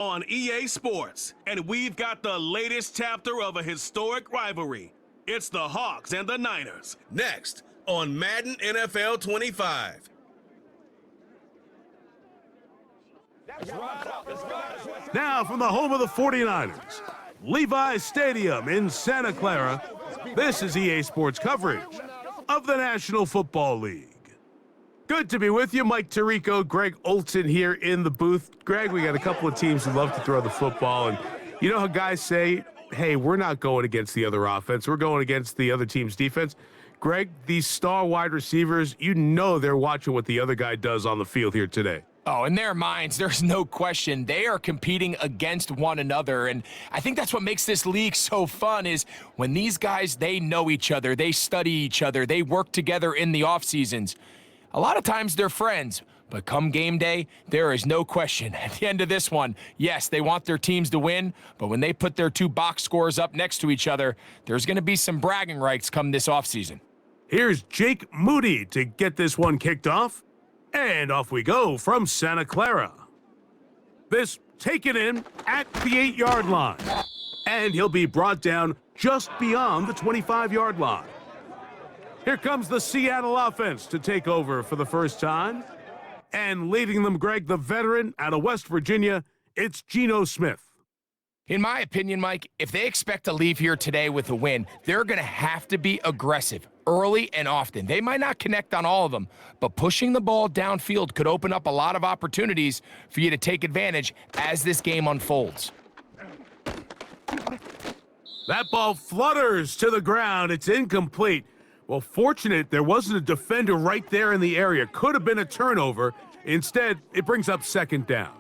On EA Sports, and we've got the latest chapter of a historic rivalry. It's the Hawks and the Niners. Next on Madden NFL 25. Now from the home of the 49ers, Levi's Stadium in Santa Clara, this is EA Sports coverage of the National Football League. Good to be with you. Mike Tirico, Greg Olson here in the booth. Greg, we got a couple of teams who love to throw the football, and you know how guys say, hey, we're not going against the other offense. We're going against the other team's defense. Greg, these star wide receivers, you know they're watching what the other guy does on the field here today. Oh, in their minds, there's no question. They are competing against one another, and I think that's what makes this league so fun is when these guys, they know each other, they study each other, they work together in the off seasons. A lot of times they're friends, but come game day, there is no question. At the end of this one, yes, they want their teams to win, but when they put their two box scores up next to each other, there's going to be some bragging rights come this offseason. Here's Jake Moody to get this one kicked off, and off we go from Santa Clara. This taken in at the 8-yard line, and he'll be brought down just beyond the 25-yard line. Here comes the Seattle offense to take over for the first time. And leading them, Greg, the veteran out of West Virginia, it's Geno Smith. In my opinion, Mike, if they expect to leave here today with a win, they're going to have to be aggressive early and often. They might not connect on all of them, but pushing the ball downfield could open up a lot of opportunities for you to take advantage as this game unfolds. That ball flutters to the ground. It's incomplete. Well, fortunate there wasn't a defender right there in the area. Could have been a turnover. Instead, it brings up second down.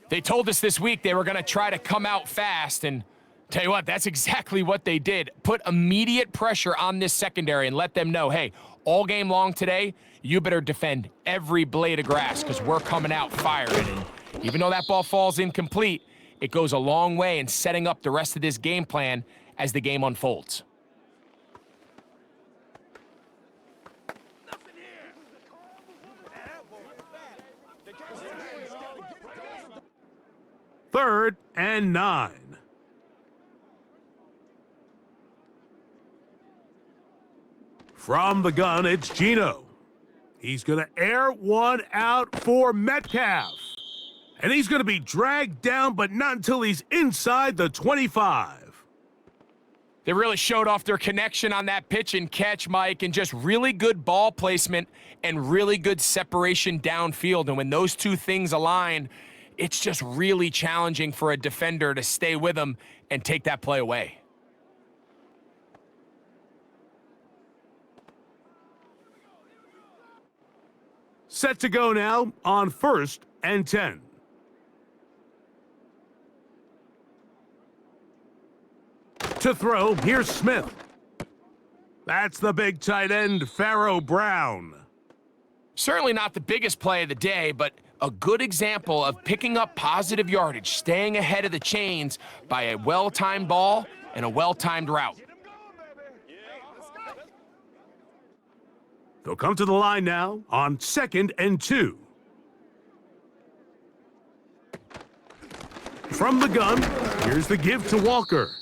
They told us this week they were going to try to come out fast, and tell you what, that's exactly what they did. Put immediate pressure on this secondary and let them know, hey, all game long today, you better defend every blade of grass because we're coming out firing. And even though that ball falls incomplete, it goes a long way in setting up the rest of this game plan as the game unfolds. Third and 9. From the gun, it's Geno. He's going to air one out for Metcalf. And he's going to be dragged down, but not until he's inside the 25. They really showed off their connection on that pitch and catch, Mike, and just really good ball placement and really good separation downfield. And when those two things align, it's just really challenging for a defender to stay with him and take that play away. Set to go now on 1st and 10. To throw, here's Smith. That's the big tight end, Pharaoh Brown. Certainly not the biggest play of the day, but a good example of picking up positive yardage, staying ahead of the chains by a well-timed ball and a well-timed route. They'll come to the line now on 2nd and 2. From the gun, here's the give to Walker.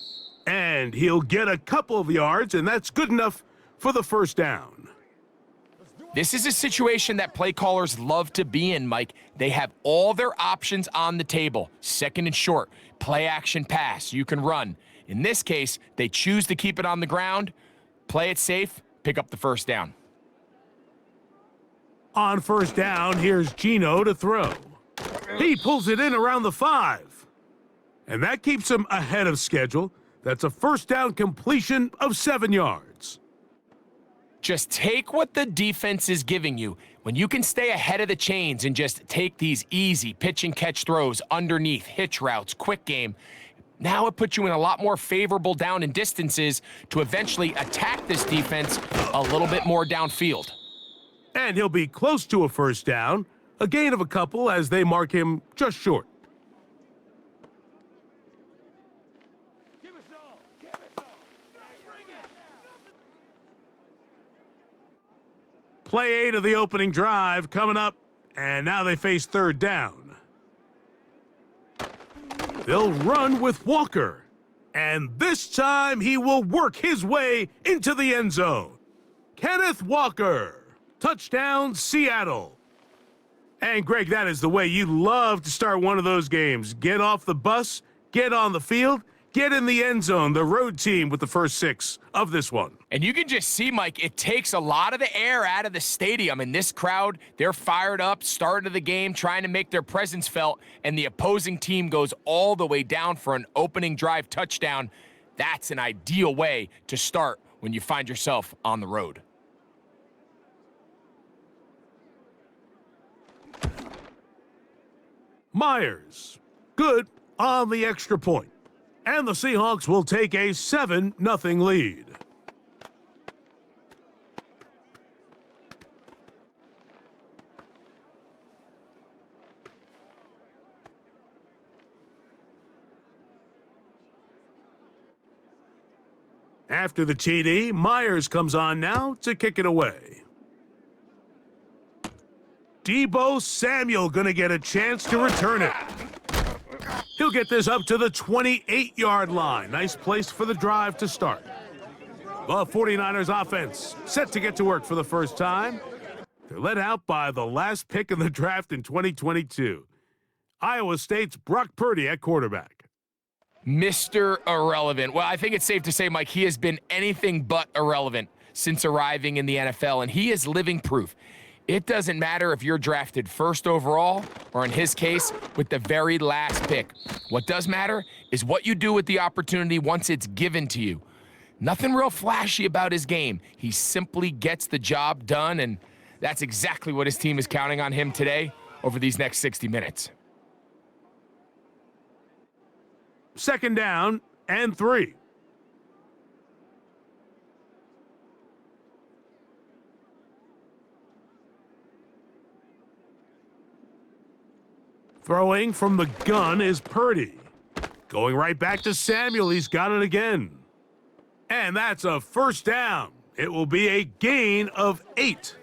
And he'll get a couple of yards, and that's good enough for the first down. This is a situation that play callers love to be in, Mike. They have all their options on the table. 2nd and short, play action pass, you can run. In this case, they choose to keep it on the ground, play it safe, pick up the first down. On first down, here's Geno to throw. He pulls it in around the 5. And that keeps him ahead of schedule. That's a first down completion of 7 yards. Just take what the defense is giving you. When you can stay ahead of the chains and just take these easy pitch and catch throws underneath, hitch routes, quick game, now it puts you in a lot more favorable down and distances to eventually attack this defense a little bit more downfield. And he'll be close to a first down, a gain of a couple as they mark him just short. Play 8 of the opening drive coming up, and now they face third down. They'll run with Walker. And this time he will work his way into the end zone. Kenneth Walker. Touchdown, Seattle. And Greg, that is the way you love to start one of those games. Get off the bus, get on the field, get in the end zone. The road team with the first 6 of this one. And you can just see, Mike, it takes a lot of the air out of the stadium. And this crowd, they're fired up, start of the game, trying to make their presence felt. And the opposing team goes all the way down for an opening drive touchdown. That's an ideal way to start when you find yourself on the road. Myers, good on the extra point. And the Seahawks will take a 7-0 lead. After the TD, Myers comes on now to kick it away. Deebo Samuel gonna get a chance to return it. He'll get this up to the 28-yard line. Nice place for the drive to start. The 49ers offense set to get to work for the first time. They're led out by the last pick in the draft in 2022. Iowa State's Brock Purdy at quarterback. Mr. Irrelevant. Well, I think it's safe to say, Mike, he has been anything but irrelevant since arriving in the NFL, and he is living proof. It doesn't matter if you're drafted first overall or, in his case, with the very last pick. What does matter is what you do with the opportunity once it's given to you. Nothing real flashy about his game. He simply gets the job done, and that's exactly what his team is counting on him today over these next 60 minutes. Second down and 3. Throwing from the gun is Purdy. Going right back to Samuel. He's got it again. And that's a first down. It will be a gain of 8.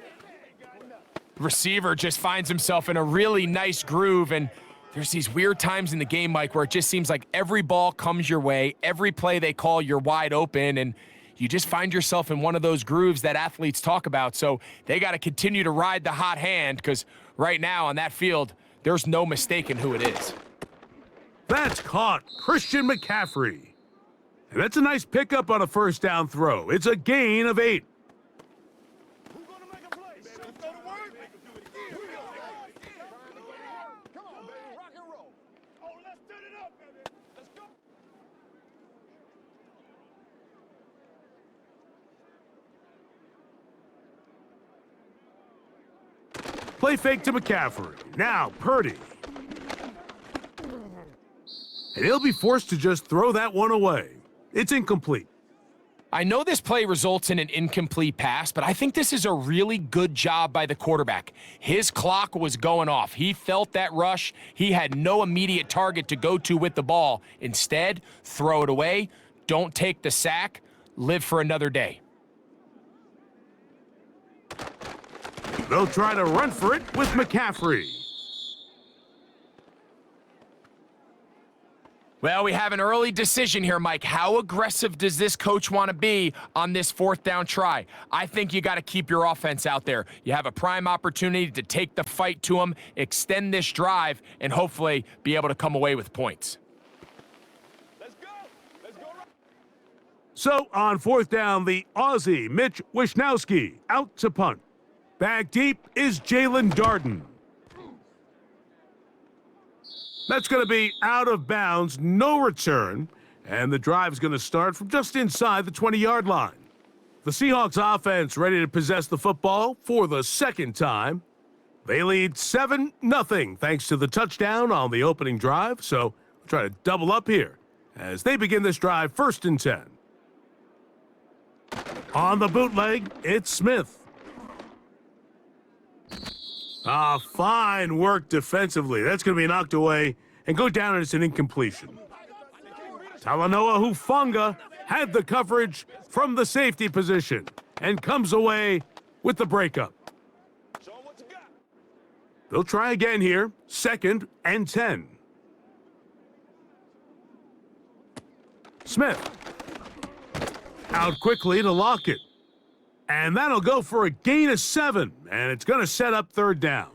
Receiver just finds himself in a really nice groove, and there's these weird times in the game, Mike, where it just seems like every ball comes your way, every play they call, you're wide open, and you just find yourself in one of those grooves that athletes talk about. So they got to continue to ride the hot hand, because right now on that field, there's no mistaking who it is. That's caught. Christian McCaffrey. And that's a nice pickup on a first down throw. It's a gain of 8. Play fake to McCaffrey. Now Purdy. And he'll be forced to just throw that one away. It's incomplete. I know this play results in an incomplete pass, but I think this is a really good job by the quarterback. His clock was going off. He felt that rush. He had no immediate target to go to with the ball. Instead, throw it away. Don't take the sack. Live for another day. They'll try to run for it with McCaffrey. Well, we have an early decision here, Mike. How aggressive does this coach want to be on this fourth down try? I think you got to keep your offense out there. You have a prime opportunity to take the fight to them, extend this drive, and hopefully be able to come away with points. Let's go. So on fourth down, the Aussie Mitch Wishnowsky out to punt. Back deep is Jalen Darden. That's going to be out of bounds, no return, and the drive's going to start from just inside the 20-yard line. The Seahawks offense ready to possess the football for the second time. They lead 7-0 thanks to the touchdown on the opening drive, so we'll try to double up here as they begin this drive 1st and 10. On the bootleg, it's Smith. Fine work defensively. That's going to be knocked away and go down as an incompletion. Talanoa Hufanga had the coverage from the safety position and comes away with the breakup. They'll try again here, 2nd and 10. Smith. Out quickly to Lockett. And that'll go for a gain of 7, and it's going to set up third down.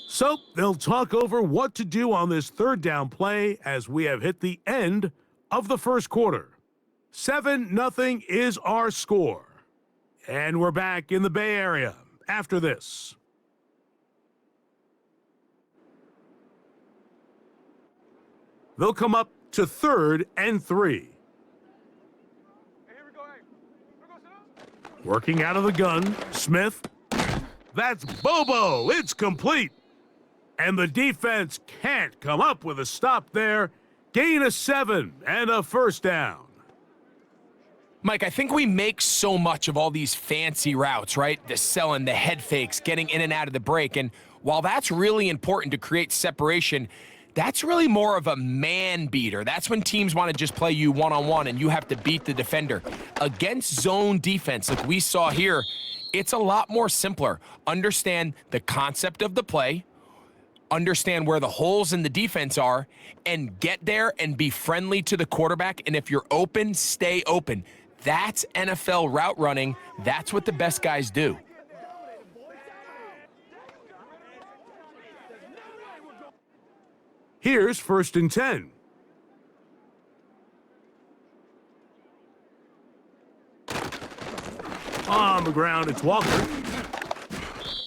So they'll talk over what to do on this third down play as we have hit the end of the first quarter. 7-0 is our score. And we're back in the Bay Area after this. They'll come up to 3rd and 3. Working out of the gun, Smith. That's Bobo. It's complete. And the defense can't come up with a stop there. Gain of 7 and a first down. Mike, I think we make so much of all these fancy routes, right? The selling, the head fakes, getting in and out of the break. And while that's really important to create separation, that's really more of a man beater. That's when teams want to just play you one-on-one and you have to beat the defender. Against zone defense, like we saw here, it's a lot more simpler. Understand the concept of the play, understand where the holes in the defense are, and get there and be friendly to the quarterback. And if you're open, stay open. That's NFL route running. That's what the best guys do. Here's 1st and 10. On the ground, it's Walker.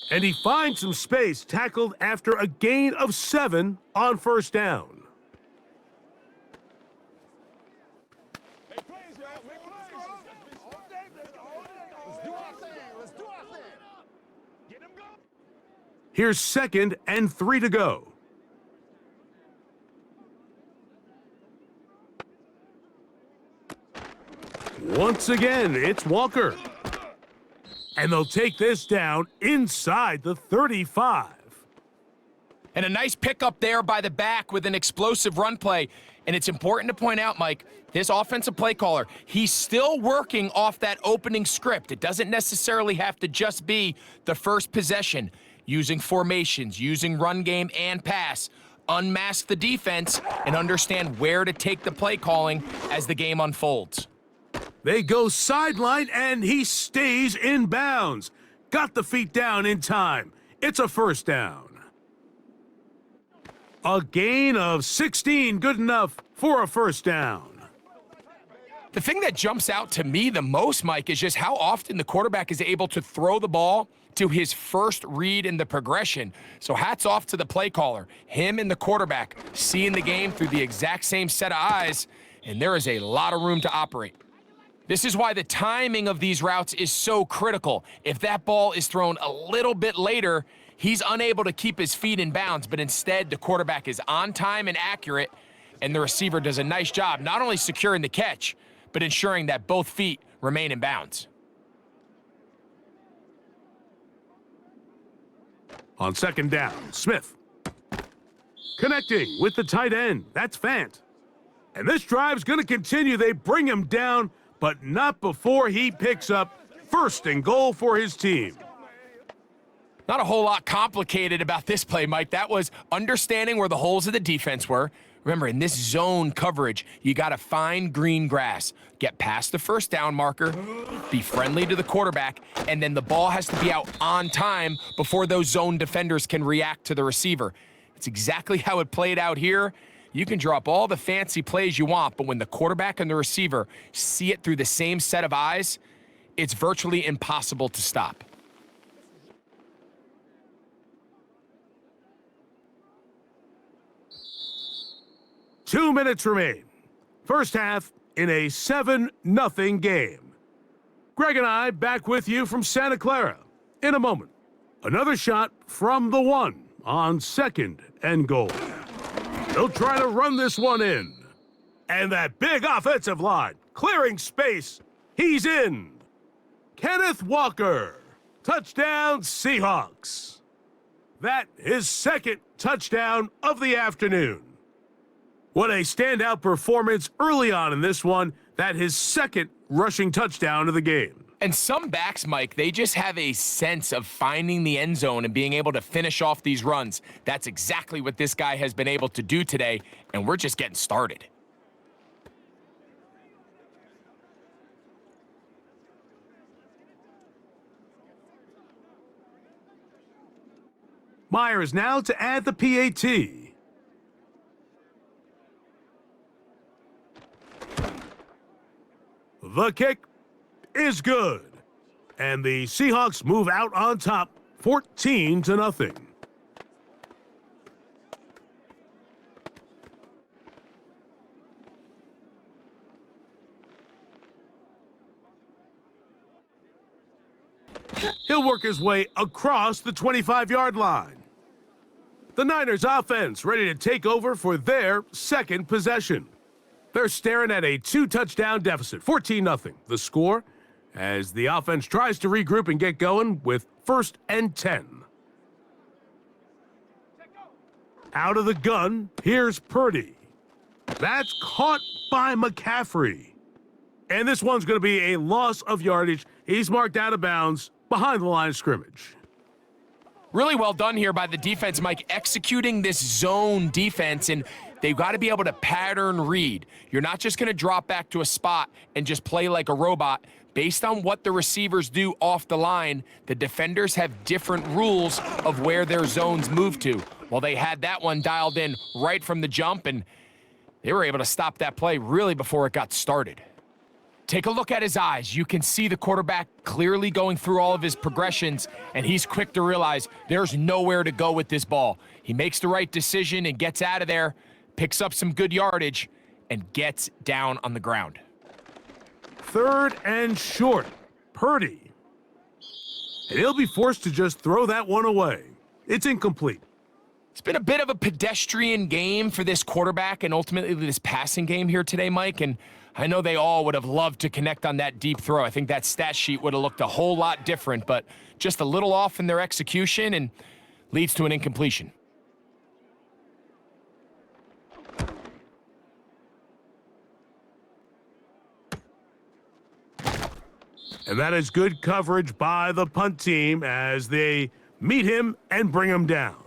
And he finds some space, tackled after a gain of 7 on 1st down. Here's 2nd and 3 to go. Once again, it's Walker. And they'll take this down inside the 35. And a nice pickup there by the back with an explosive run play. And it's important to point out, Mike, this offensive play caller, he's still working off that opening script. It doesn't necessarily have to just be the first possession. Using formations, using run game and pass. Unmask the defense and understand where to take the play calling as the game unfolds. They go sideline, and he stays in bounds. Got the feet down in time. It's a first down. A gain of 16, good enough for a first down. The thing that jumps out to me the most, Mike, is just how often the quarterback is able to throw the ball to his first read in the progression. So hats off to the play caller. Him and the quarterback seeing the game through the exact same set of eyes, and there is a lot of room to operate. This is why the timing of these routes is so critical. If that ball is thrown a little bit later, he's unable to keep his feet in bounds, but instead the quarterback is on time and accurate, and the receiver does a nice job not only securing the catch, but ensuring that both feet remain in bounds. On 2nd down, Smith. Connecting with the tight end. That's Fant. And this drive's going to continue. They bring him down, but not before he picks up 1st and goal for his team. Not a whole lot complicated about this play, Mike. That was understanding where the holes of the defense were. Remember, in this zone coverage, you got to find green grass, get past the first down marker, be friendly to the quarterback, and then the ball has to be out on time before those zone defenders can react to the receiver. It's exactly how it played out here. You can draw up all the fancy plays you want, but when the quarterback and the receiver see it through the same set of eyes, it's virtually impossible to stop. Two minutes remain. First half in a 7-0 game. Greg and I back with you from Santa Clara in a moment. Another shot from the 1 on 2nd and goal. They'll try to run this one in. And that big offensive line clearing space. He's in. Kenneth Walker. Touchdown, Seahawks. That his 2nd touchdown of the afternoon. What a standout performance early on in this one. That his 2nd rushing touchdown of the game. And some backs, Mike, they just have a sense of finding the end zone and being able to finish off these runs. That's exactly what this guy has been able to do today, and we're just getting started. Myers now to add the PAT. The kick is good. And the Seahawks move out on top, 14-0. He'll work his way across the 25-yard line. The Niners offense ready to take over for their second possession. They're staring at a 2-touchdown deficit, 14-0. The score as the offense tries to regroup and get going with 1st and 10. Out of the gun, here's Purdy. That's caught by McCaffrey. And this one's going to be a loss of yardage. He's marked out of bounds behind the line of scrimmage. Really well done here by the defense, Mike, executing this zone defense, and they've got to be able to pattern read. You're not just going to drop back to a spot and just play like a robot. Based on what the receivers do off the line, the defenders have different rules of where their zones move to. Well, they had that one dialed in right from the jump, and they were able to stop that play really before it got started. Take a look at his eyes. You can see the quarterback clearly going through all of his progressions, and he's quick to realize there's nowhere to go with this ball. He makes the right decision and gets out of there, picks up some good yardage, and gets down on the ground. 3rd and short. Purdy. And he'll be forced to just throw that one away. It's incomplete. It's been a bit of a pedestrian game for this quarterback and ultimately this passing game here today, Mike, and I know they all would have loved to connect on that deep throw. I think that stat sheet would have looked a whole lot different, but just a little off in their execution and leads to an incompletion. And that is good coverage by the punt team as they meet him and bring him down.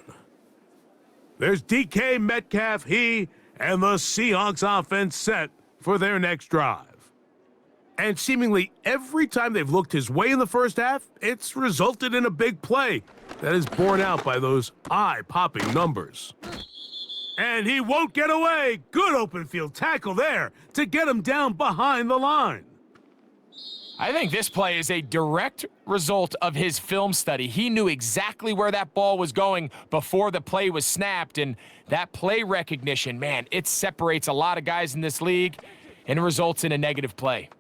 There's DK Metcalf, he and the Seahawks offense set for their next drive. And seemingly every time they've looked his way in the first half, it's resulted in a big play that is borne out by those eye-popping numbers. And he won't get away. Good open field tackle there to get him down behind the line. I think this play is a direct result of his film study. He knew exactly where that ball was going before the play was snapped, and that play recognition, man, it separates a lot of guys in this league and results in a negative play.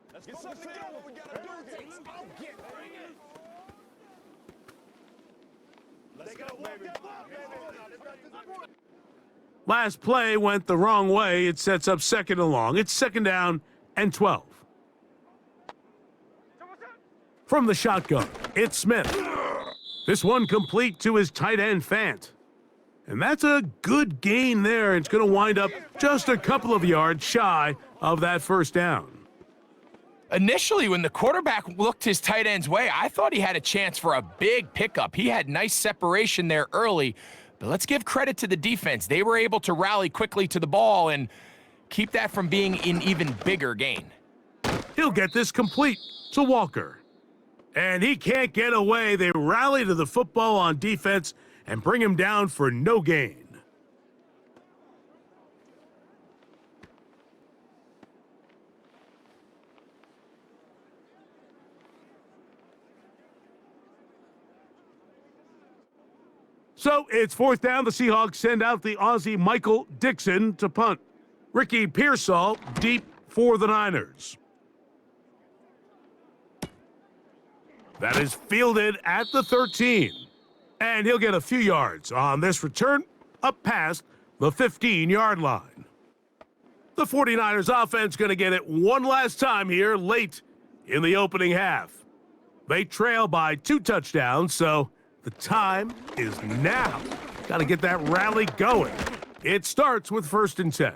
Last play went the wrong way. It sets up 2nd and long. It's 2nd down and 12. From the shotgun, it's Smith. This one complete to his tight end, Fant. And that's a good gain there. It's going to wind up just a couple of yards shy of that 1st down. Initially, when the quarterback looked his tight end's way, I thought he had a chance for a big pickup. He had nice separation there early, but let's give credit to the defense. They were able to rally quickly to the ball and keep that from being an even bigger gain. He'll get this complete to Walker. And he can't get away. They rally to the football on defense and bring him down for no gain. So it's 4th down. The Seahawks send out the Aussie Michael Dixon to punt. Ricky Pearsall deep for the Niners. That is fielded at the 13. And he'll get a few yards on this return up past the 15-yard line. The 49ers offense going to get it one last time here late in the opening half. They trail by 2 touchdowns, so the time is now. Got to get that rally going. It starts with 1st and 10.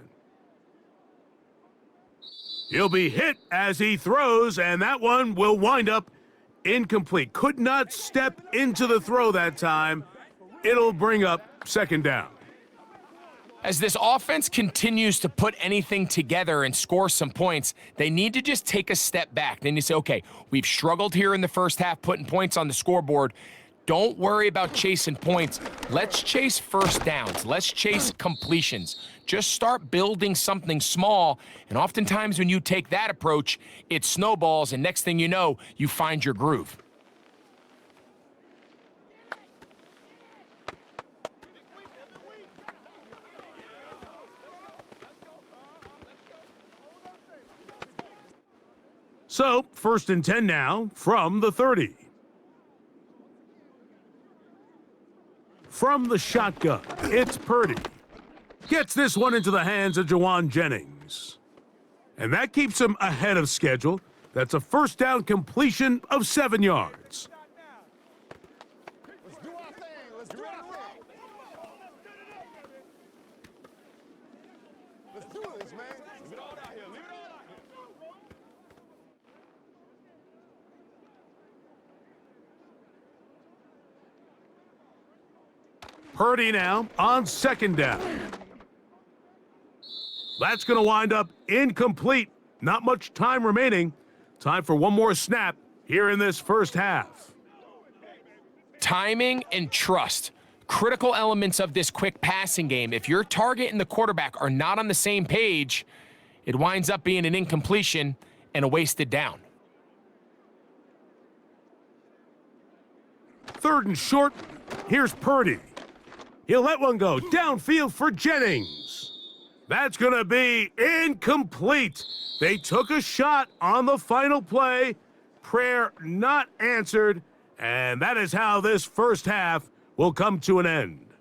He'll be hit as he throws, and that one will wind up incomplete. Could not step into the throw that time. It'll bring up second down. As this offense continues to put anything together and score some points, they need to just take a step back. Then you say, okay, we've struggled here in the first half putting points on the scoreboard. Don't worry about chasing points. Let's chase first downs. Let's chase completions. Just start building something small, and oftentimes when you take that approach, it snowballs, and next thing you know, you find your groove. So, 1st and 10 now from the 30. From the shotgun, it's Purdy. Gets this one into the hands of Jawan Jennings. And that keeps him ahead of schedule. That's a first down completion of 7 yards. Let's do our thing. Let's do our thing. Let's do this, man. Leave it all out here. Leave it all out here. Purdy now on 2nd down. That's going to wind up incomplete. Not much time remaining. Time for one more snap here in this first half. Timing and trust, critical elements of this quick passing game. If your target and the quarterback are not on the same page, it winds up being an incompletion and a wasted down. 3rd and short. Here's Purdy. He'll let one go downfield for Jennings. That's going to be incomplete. They took a shot on the final play. Prayer not answered. And that is how this first half will come to an end.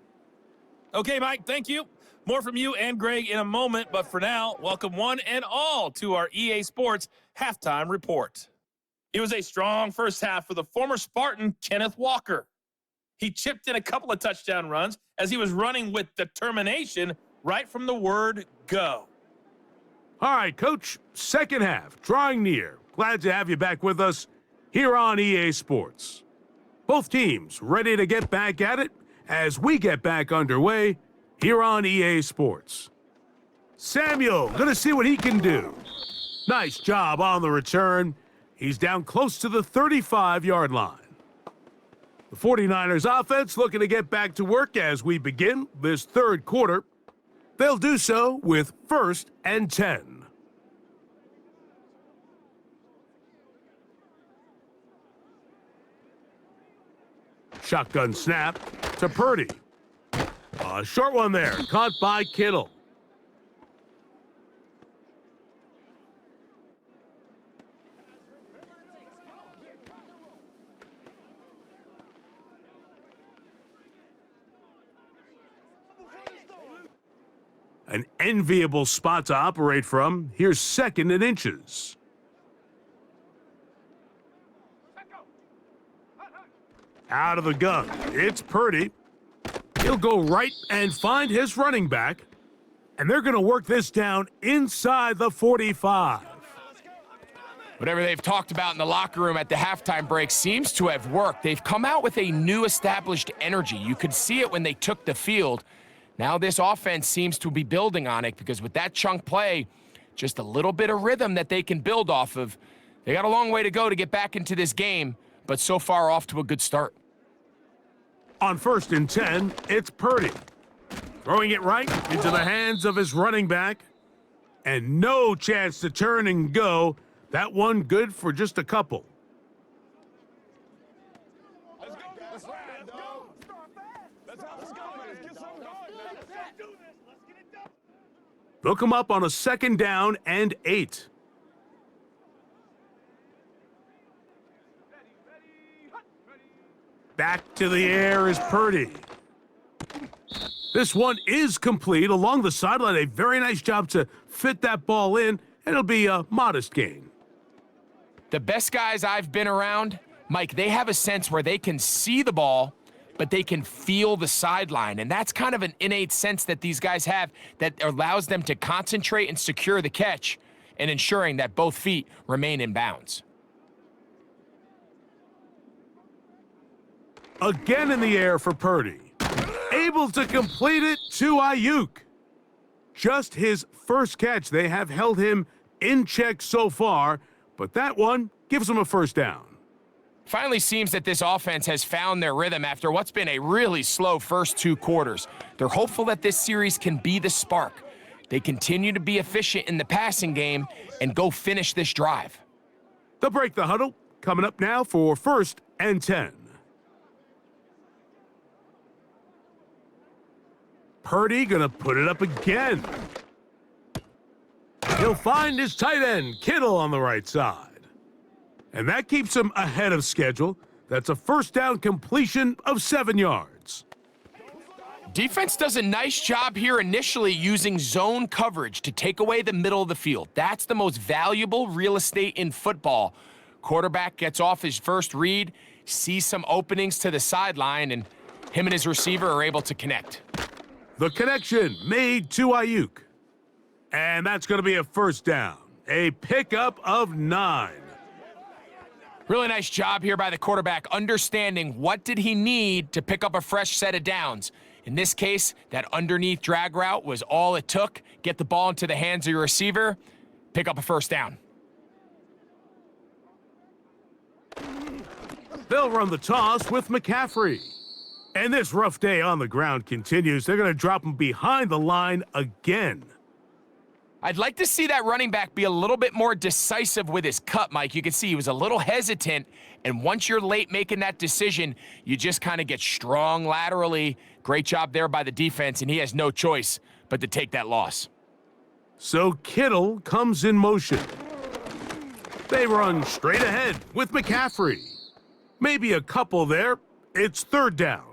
Okay, Mike, thank you. More from you and Greg in a moment. But for now, welcome one and all to our EA Sports Halftime Report. It was a strong first half for the former Spartan, Kenneth Walker. He chipped in a couple of touchdown runs as he was running with determination right from the word go. All right, Coach, second half, drawing near. Glad to have you back with us here on EA Sports. Both teams ready to get back at it as we get back underway here on EA Sports. Samuel, gonna see what he can do. Nice job on the return. He's down close to the 35-yard line. The 49ers offense looking to get back to work as we begin this third quarter. They'll do so with 1st and 10. Shotgun snap to Purdy. A short one there, caught by Kittle. An enviable spot to operate from. Here's 2nd and inches. Out of the gun, it's Purdy. He'll go right and find his running back. And they're going to work this down inside the 45. Whatever they've talked about in the locker room at the halftime break seems to have worked. They've come out with a new established energy. You could see it when they took the field. Now this offense seems to be building on it because with that chunk play, just a little bit of rhythm that they can build off of. They got a long way to go to get back into this game, but so far off to a good start. On 1st and 10, it's Purdy. Throwing it right into the hands of his running back. And no chance to turn and go. That one good for just a couple. Let's go. Let's ride, dog. Let's go. Let's get something going. Let's do this. Let's get it done. They'll come up on a 2nd down and 8. Back to the air is Purdy. This one is complete along the sideline. A very nice job to fit that ball in. It'll be a modest gain. The best guys I've been around, Mike, they have a sense where they can see the ball, but they can feel the sideline. And that's kind of an innate sense that these guys have that allows them to concentrate and secure the catch and ensuring that both feet remain in bounds. Again in the air for Purdy. Able to complete it to Ayuk. Just his first catch. They have held him in check so far, but that one gives him a first down. Finally seems that this offense has found their rhythm after what's been a really slow first 2 quarters. They're hopeful that this series can be the spark. They continue to be efficient in the passing game and go finish this drive. They'll break the huddle. Coming up now for 1st and 10. Purdy gonna put it up again. He'll find his tight end, Kittle, on the right side. And that keeps him ahead of schedule. That's a first down completion of 7 yards. Defense does a nice job here initially using zone coverage to take away the middle of the field. That's the most valuable real estate in football. Quarterback gets off his first read, sees some openings to the sideline, and him and his receiver are able to connect. The connection made to Ayuk. And that's going to be a first down. A pickup of 9. Really nice job here by the quarterback, understanding what did he need to pick up a fresh set of downs. In this case, that underneath drag route was all it took. Get the ball into the hands of your receiver, pick up a first down. They'll run the toss with McCaffrey. And this rough day on the ground continues. They're going to drop him behind the line again. I'd like to see that running back be a little bit more decisive with his cut, Mike. You can see he was a little hesitant, and once you're late making that decision, you just kind of get strong laterally. Great job there by the defense, and he has no choice but to take that loss. So Kittle comes in motion. They run straight ahead with McCaffrey. Maybe a couple there. It's 3rd down.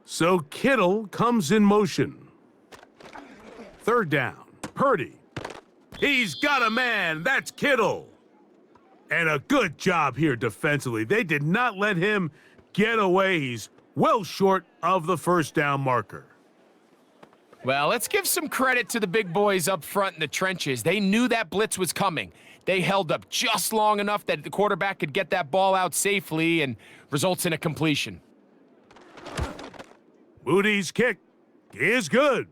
So Kittle comes in motion. 3rd down. Purdy. He's got a man. That's Kittle. And a good job here defensively. They did not let him get away. He's well short of the first down marker. Well, let's give some credit to the big boys up front in the trenches. They knew that blitz was coming. They held up just long enough that the quarterback could get that ball out safely and results in a completion. Moody's kick is good.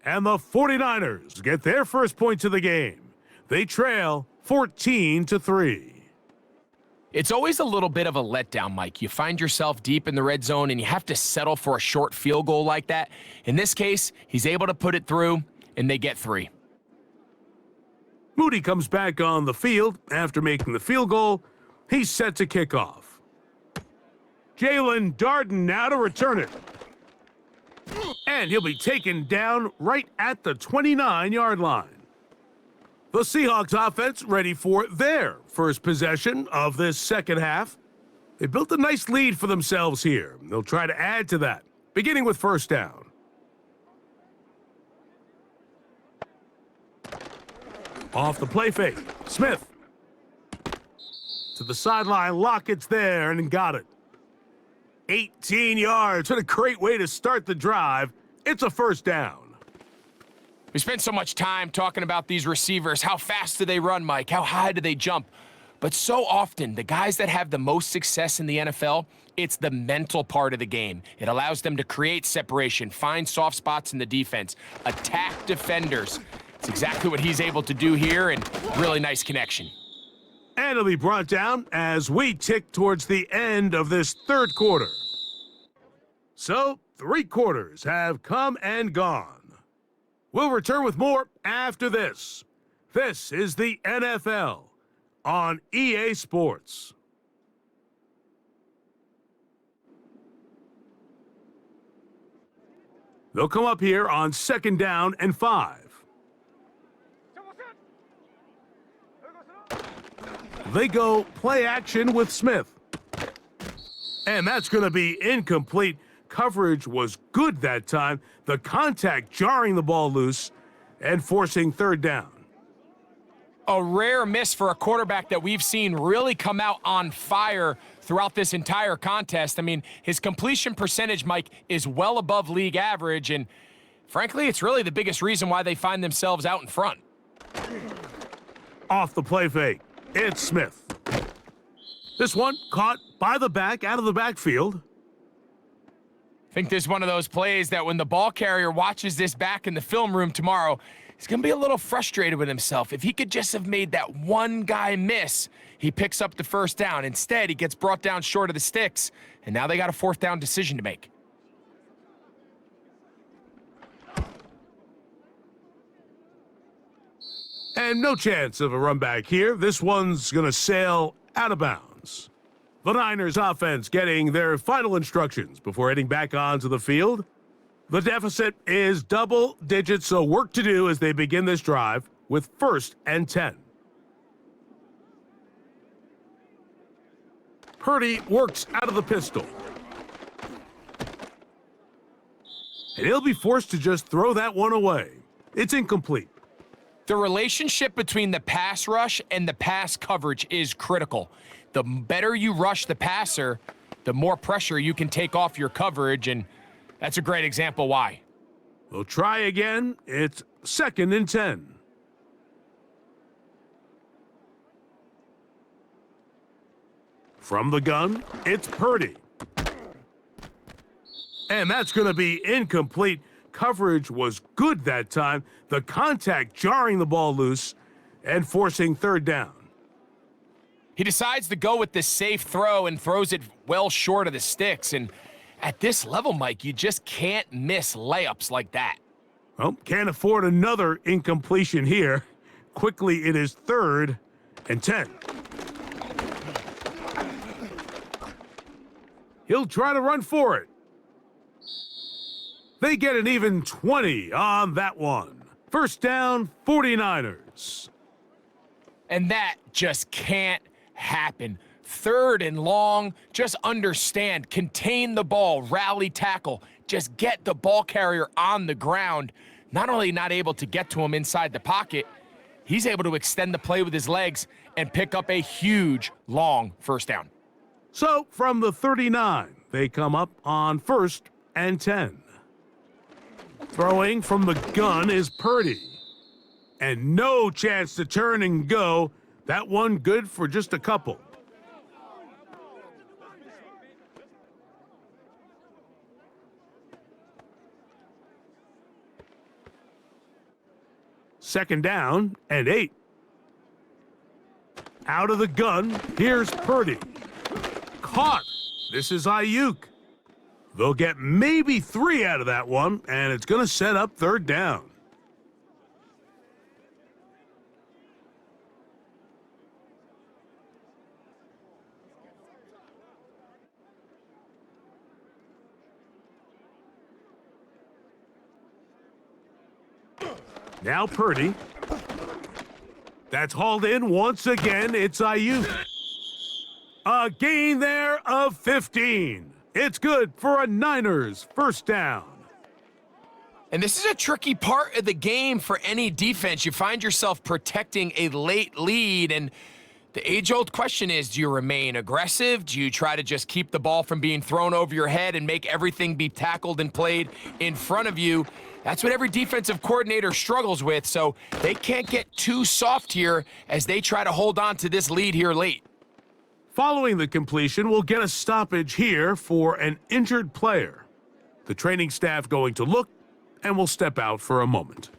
And the 49ers get their first points of the game. They trail 14-3. It's always a little bit of a letdown, Mike. You find yourself deep in the red zone and you have to settle for a short field goal like that. In this case, he's able to put it through, and they get 3. Moody comes back on the field after making the field goal. He's set to kick off. Jalen Darden now to return it. And he'll be taken down right at the 29-yard line. The Seahawks offense ready for their first possession of this second half. They built a nice lead for themselves here. They'll try to add to that, beginning with 1st down. Off the play fake, Smith. To the sideline, Lockett's there and got it. 18 yards. What a great way to start the drive. It's a first down. We spent so much time talking about these receivers. How fast do they run, Mike? How high do they jump? But so often, the guys that have the most success in the NFL, it's the mental part of the game. It allows them to create separation, find soft spots in the defense, attack defenders. It's exactly what he's able to do here, and really nice connection. And it'll be brought down as we tick towards the end of this 3rd quarter. So, 3 quarters have come and gone. We'll return with more after this. This is the NFL on EA Sports. They'll come up here on 2nd down and 5. They go play action with Smith. And that's going to be incomplete. Coverage was good that time. The contact jarring the ball loose and forcing 3rd down. A rare miss for a quarterback that we've seen really come out on fire throughout this entire contest. I mean, his completion percentage, Mike, is well above league average, and frankly, it's really the biggest reason why they find themselves out in front. Off the play fake, it's Smith. This one caught by the back, out of the backfield. I think this is one of those plays that when the ball carrier watches this back in the film room tomorrow, he's going to be a little frustrated with himself. If he could just have made that one guy miss, he picks up the first down. Instead, he gets brought down short of the sticks, and now they got a fourth down decision to make. And no chance of a run back here. This one's going to sail out of bounds. The Niners offense getting their final instructions before heading back onto the field. The deficit is double digits, so work to do as they begin this drive with 1st and 10. Purdy works out of the pistol. And he'll be forced to just throw that one away. It's incomplete. The relationship between the pass rush and the pass coverage is critical. The better you rush the passer, the more pressure you can take off your coverage, and that's a great example why. We'll try again. It's 2nd and 10. From the gun, it's Purdy. And that's going to be incomplete. Coverage was good that time. The contact jarring the ball loose and forcing 3rd down. He decides to go with the safe throw and throws it well short of the sticks. And at this level, Mike, you just can't miss layups like that. Well, can't afford another incompletion here. Quickly, it is 3rd and 10. He'll try to run for it. They get an even 20 on that one. 1st down, 49ers. And that just can't happen. 3rd and long, just understand, contain the ball, rally tackle, just get the ball carrier on the ground. Not only not able to get to him inside the pocket, he's able to extend the play with his legs and pick up a huge, long 1st down. So from the 39, they come up on 1st and 10. Throwing from the gun is Purdy. And no chance to turn and go. That one good for just a couple. Second down and 8. Out of the gun, here's Purdy. Caught. This is Ayuk. They'll get maybe 3 out of that one, and it's going to set up 3rd down. Now Purdy. That's hauled in once again. It's Ayuk. A gain there of 15. It's good for a Niners 1st down. And this is a tricky part of the game for any defense. You find yourself protecting a late lead, and the age-old question is, do you remain aggressive? Do you try to just keep the ball from being thrown over your head and make everything be tackled and played in front of you? That's what every defensive coordinator struggles with, so they can't get too soft here as they try to hold on to this lead here late. Following the completion, we'll get a stoppage here for an injured player. The training staff going to look, and we'll step out for a moment.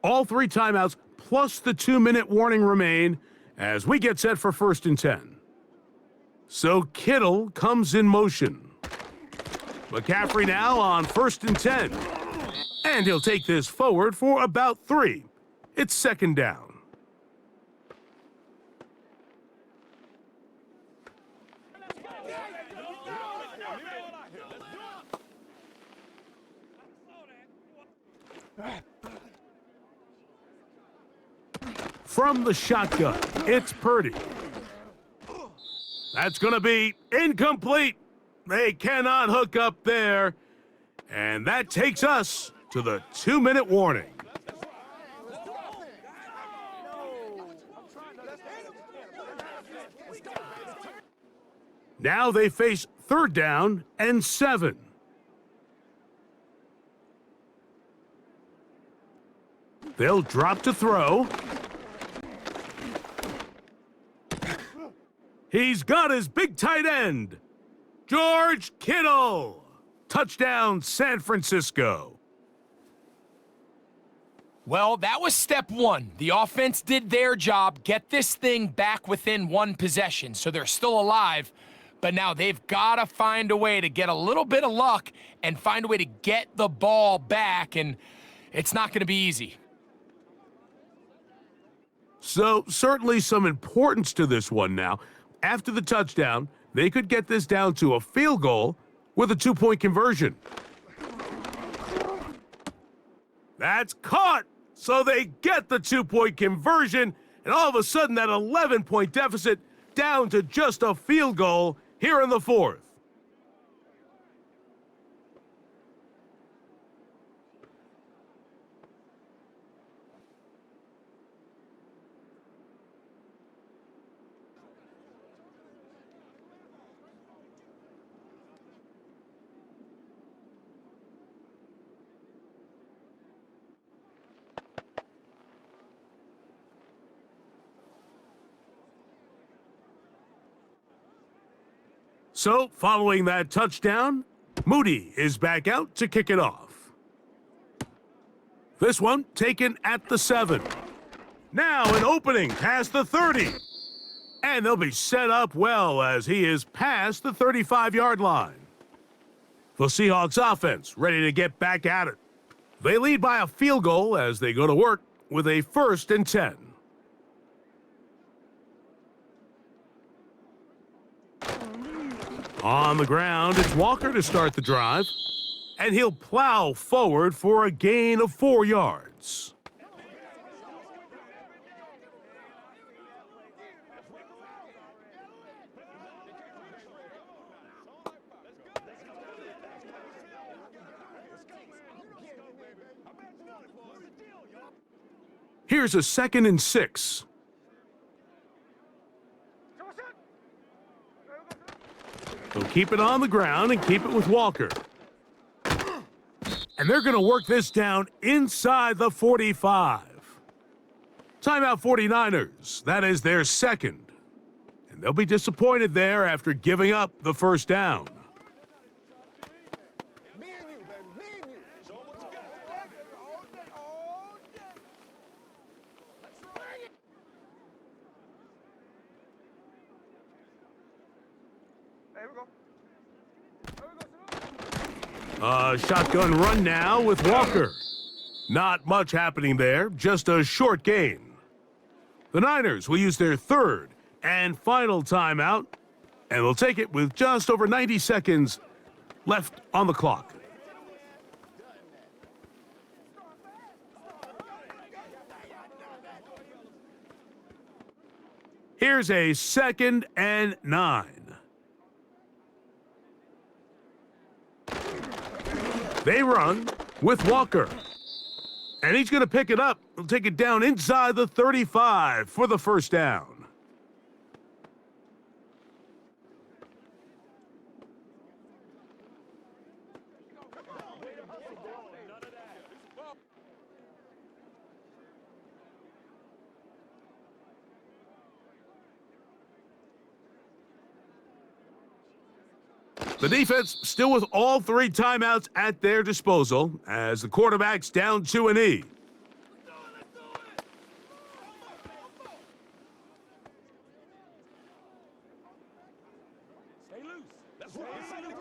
All 3 timeouts plus the 2-minute warning remain as we get set for 1st and 10. So Kittle comes in motion. McCaffrey now on 1st and 10. And he'll take this forward for about 3. It's 2nd down. From the shotgun, it's Purdy. That's going to be incomplete. They cannot hook up there. And that takes us to the 2-minute warning. Now they face 3rd down and 7. They'll drop to throw. He's got his big tight end, George Kittle. Touchdown, San Francisco. Well, that was step 1. The offense did their job, get this thing back within 1 possession, so they're still alive. But now they've got to find a way to get a little bit of luck and find a way to get the ball back, and it's not going to be easy. So, certainly some importance to this one now. After the touchdown, they could get this down to a field goal with a 2-point conversion. That's caught! So they get the 2-point conversion, and all of a sudden that 11-point deficit down to just a field goal here in the 4th. So, following that touchdown, Moody is back out to kick it off. This one taken at the 7. Now an opening past the 30. And they'll be set up well as he is past the 35-yard line. The Seahawks offense ready to get back at it. They lead by a field goal as they go to work with a 1st and 10. On the ground, it's Walker to start the drive, and he'll plow forward for a gain of 4 yards. Here's a 2nd and 6. They'll keep it on the ground and keep it with Walker. And they're going to work this down inside the 45. Timeout 49ers. That is their 2nd. And they'll be disappointed there after giving up the 1st down. Shotgun run now with Walker. Not much happening there, just a short gain. The Niners will use their 3rd and final timeout, and they'll take it with just over 90 seconds left on the clock. Here's a 2nd and 9. They run with Walker. And he's going to pick it up. He'll take it down inside the 35 for the 1st down. The defense still with all 3 timeouts at their disposal as the quarterback's down to a knee. Stay loose. That's what I'm saying.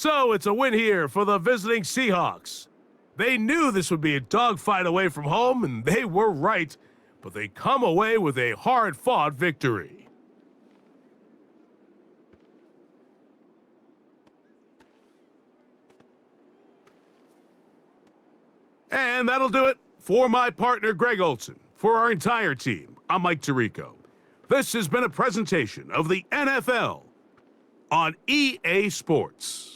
So it's a win here for the visiting Seahawks. They knew this would be a dogfight away from home, and they were right, but they come away with a hard-fought victory. And that'll do it for my partner, Greg Olson. For our entire team, I'm Mike Tirico. This has been a presentation of the NFL on EA Sports.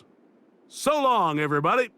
So long, everybody.